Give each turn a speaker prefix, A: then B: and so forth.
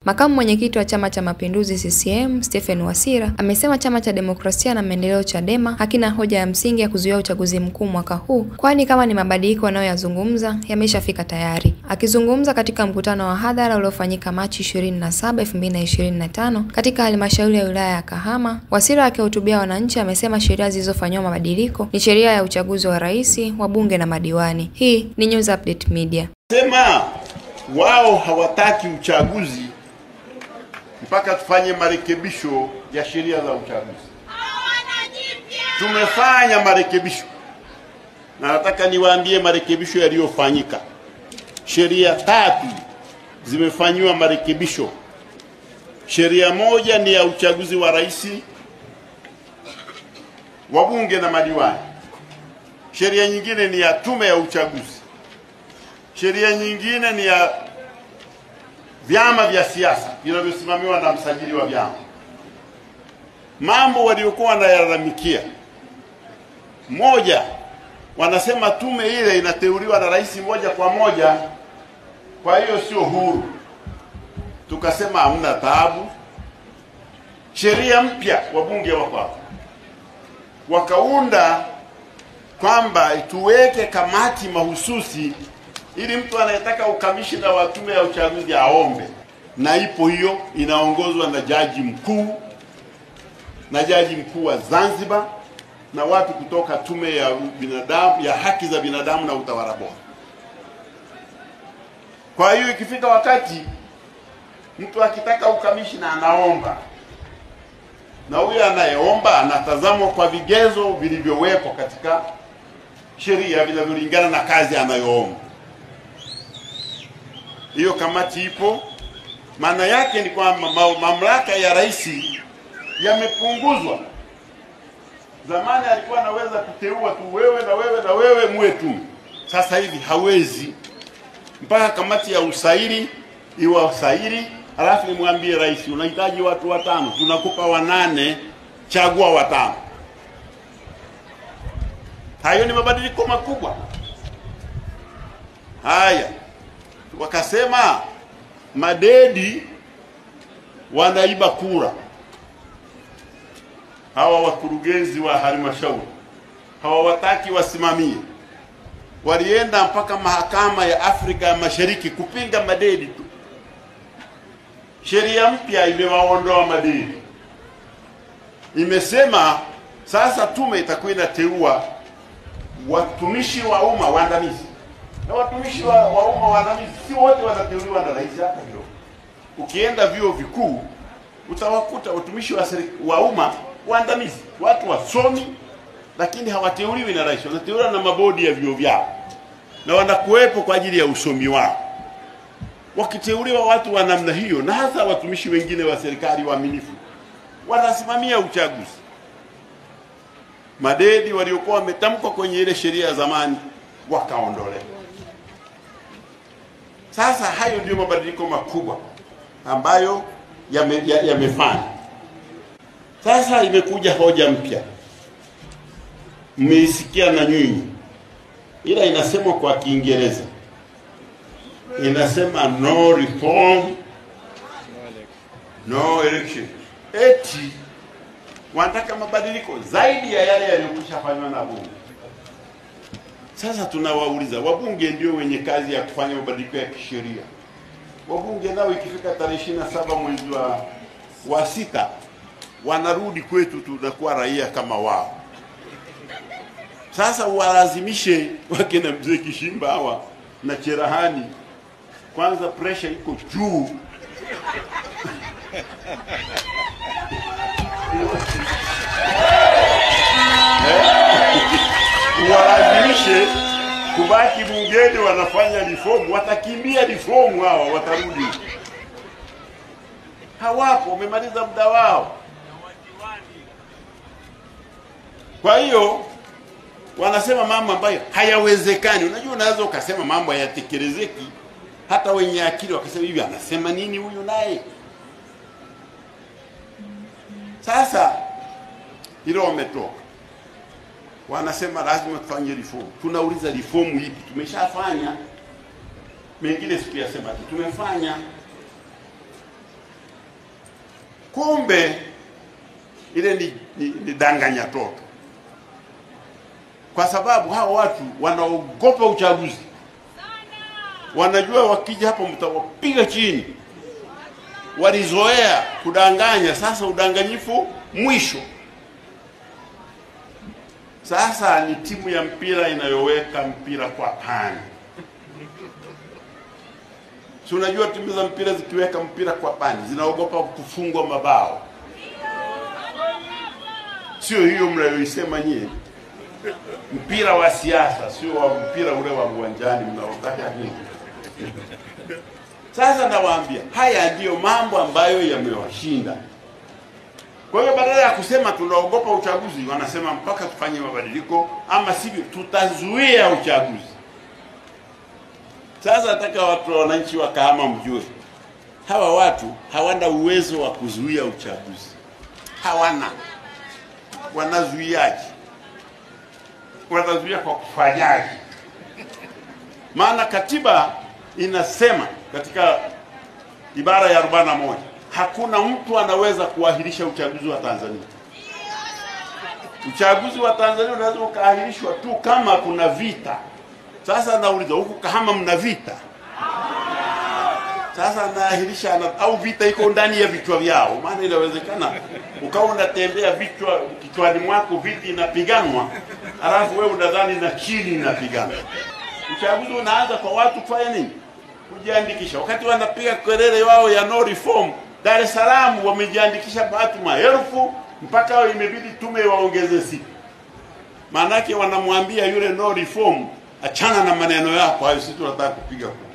A: Makamu mwenyekiti wa Chama cha Mapinduzi CCM, Stephen Wasira, amesema Chama cha Demokrasia na Maendeleo Chadema hakina hoja ya msingi ya kuzuia uchaguzi mkuu mwaka huu, kwani kama ni mabadiliko wanayoyazungumza yameshafika tayari. Akizungumza katika mkutano wa hadhara uliofanyika Machi 27, 2025 katika halmashauri ya wilaya ya Kahama, Wasira akihutubia wananchi amesema sheria zilizofanywa mabadiliko ni sheria ya uchaguzi wa rais, wabunge na madiwani. Hii ni News Update Media.
B: Sema wao hawataki uchaguzi mpaka tufanye marekebisho ya sheria za uchaguzi. Tumefanya marekebisho, na nataka niwaambie marekebisho yaliyofanyika. Sheria 3 zimefanywa marekebisho. Sheria moja ni ya uchaguzi wa rais, wabunge na madiwani. Sheria nyingine ni ya tume ya uchaguzi. Sheria nyingine ni ya vyama vya siasa vinavyosimamiwa na msajili wa vyama. Mambo waliokuwa wanayalalamikia: moja, wanasema tume ile inateuliwa na rais moja kwa moja, kwa hiyo sio huru. Tukasema hamna taabu. Sheria mpya wabunge wako wakaunda kwamba tuweke kamati mahususi ili mtu anayetaka ukamishina wa tume ya uchaguzi aombe, na ipo hiyo, inaongozwa na jaji mkuu na jaji mkuu wa Zanzibar na watu kutoka tume ya binadamu ya haki za binadamu na utawala bora. Kwa hiyo ikifika wakati mtu akitaka ukamishina anaomba, na huyo anayeomba anatazamwa kwa vigezo vilivyowekwa katika sheria vinavyolingana na kazi anayoomba. Hiyo kamati ipo. Maana yake ni kwamba mamlaka ya rais yamepunguzwa. Zamani alikuwa anaweza kuteua tu wewe na wewe na wewe muwe tu. Sasa hivi hawezi, mpaka kamati ya usaili iwasaili, alafu nimwambie rais unahitaji watu 5, tunakupa 8, chagua 5. Hayo ni mabadiliko makubwa. Haya, wakasema madedi wanaiba kura. Hawa wakurugenzi wa halmashauri hawawataki wasimamie. Walienda mpaka mahakama ya Afrika ya Mashariki kupinga madedi tu. Sheria mpya imewaondoa madedi. Imesema sasa tume itakuwa inateua watumishi wa umma waandamizi. Na watumishi wa umma waandamizi si wote wanateuliwa na rais hata hilo. Ukienda vyuo vikuu utawakuta watumishi wa umma waandamizi, watu wasomi, lakini hawateuliwi na rais, wanateuliwa na mabodi ya vyuo vyao, na wanakuwepo kwa ajili ya usomi wao. Wakiteuliwa watu wa namna hiyo, na hasa watumishi wengine wa serikali waaminifu, wanasimamia uchaguzi. Madedi waliokuwa wametamkwa kwenye ile sheria ya zamani wakaondolewa. Sasa hayo ndio mabadiliko makubwa ambayo yamefanya. Sasa imekuja hoja mpya, mmeisikia na nyinyi, ila inasemwa kwa Kiingereza. Inasema no reform, no election. Eti wanataka mabadiliko zaidi ya yale yaliyokushafanywa na bunge. Sasa tunawauliza, wabunge ndio wenye kazi ya kufanya mabadiliko ya kisheria. Wabunge nao ikifika tarehe 27 mwezi wa 6 wanarudi kwetu, tunakuwa raia kama wao. Sasa walazimishe wake na mzee Kishimba hawa na Cherahani, kwanza pressure iko juu. Walazimishe kubaki bungeni wanafanya reform, watakimbia reform hawa, watarudi. Hawapo, wamemaliza muda wao. Kwa hiyo wanasema mambo ambayo hayawezekani. Unajua, unaweza ukasema mambo hayatekelezeki, hata wenye akili wakasema hivi, anasema nini huyu naye? Sasa hilo wametoka, wanasema lazima tufanye reform. Tunauliza reform ipi? Tumeshafanya mengine, siku yasema tumefanya. Kumbe ile ni danganya toto, kwa sababu hao watu wanaogopa uchaguzi. Wanajua wakija hapo mtawapiga chini. Walizoea kudanganya, sasa udanganyifu mwisho. Sasa ni timu ya mpira inayoweka mpira kwa pani. Si unajua timu za mpira zikiweka mpira kwa pani zinaogopa kufungwa mabao. Sio hiyo mnayoisema nyie. Mpira wa siasa, sio wa mpira ule wa uwanjani mnaotaka nini. Sasa nawaambia, haya ndiyo mambo ambayo yamewashinda. Kwa hiyo badala ya kusema tunaogopa uchaguzi, wanasema mpaka tufanye mabadiliko, ama sivyo tutazuia uchaguzi. Sasa nataka wananchi wa Kahama mjue, hawa watu hawana uwezo wa kuzuia uchaguzi. Hawana. Wanazuiaje? Wanazuia kwa kufanyaje? Maana katiba inasema katika ibara ya 41, hakuna mtu anaweza kuahirisha uchaguzi wa Tanzania. Uchaguzi wa Tanzania unaweza kuahirishwa tu kama kuna vita. Sasa nauliza, huku Kahama mna vita? Sasa naahirisha au vita iko ndani ya vichwa vyao? Maana inawezekana ukawa unatembea kichwani mwako viti inapiganwa, alafu wewe unadhani na chini inapiganwa. Uchaguzi unaanza kwa watu kufanya nini? Kujiandikisha. Wakati wanapiga kelele wao ya no reform, Dar es Salaam wamejiandikisha watu maelfu, mpaka imebidi tume waongeze siku. Maana yake wanamwambia yule no reform, achana na maneno yako hayo, sisi tunataka kupiga kura.